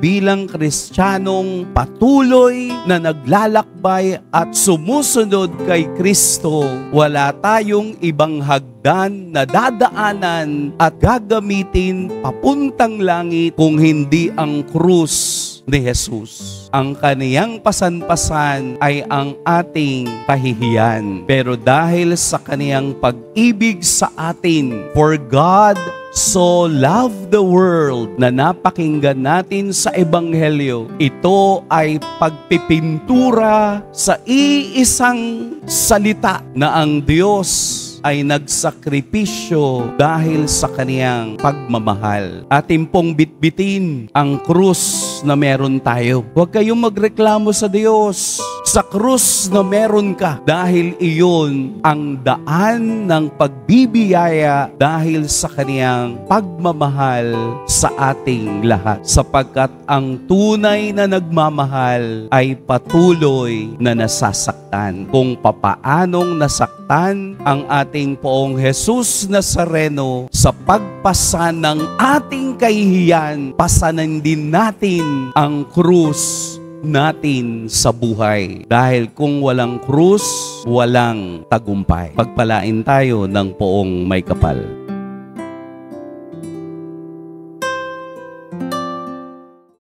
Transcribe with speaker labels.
Speaker 1: bilang Kristiyanong patuloy na naglalakbay at sumusunod kay Kristo, wala tayong ibang hagdan na dadaanan at gagamitin papuntang langit kung hindi ang krus ni Jesus. Ang kaniyang pasan-pasan ay ang ating kahihiyan. Pero dahil sa kaniyang pag-ibig sa atin, for God so loved the world, na napakinggan natin sa Ebanghelyo, ito ay pagpipintura sa iisang salita na ang Diyos ay nagsakripisyo dahil sa kaniyang pagmamahal. Atin pong bitbitin ang krus na meron tayo. Huwag kayong magreklamo sa Diyos sa krus na meron ka, dahil iyon ang daan ng pagbibiyaya dahil sa kaniyang pagmamahal sa ating lahat. Sapagkat ang tunay na nagmamahal ay patuloy na nasasaktan. Kung papaanong nasaktan ang ating Poong Jesus Nazareno sa pagpasa ng ating kahihiyan, pasanan din natin ang krus natin sa buhay. Dahil kung walang krus, walang tagumpay. Pagpalain tayo ng Poong may kapal.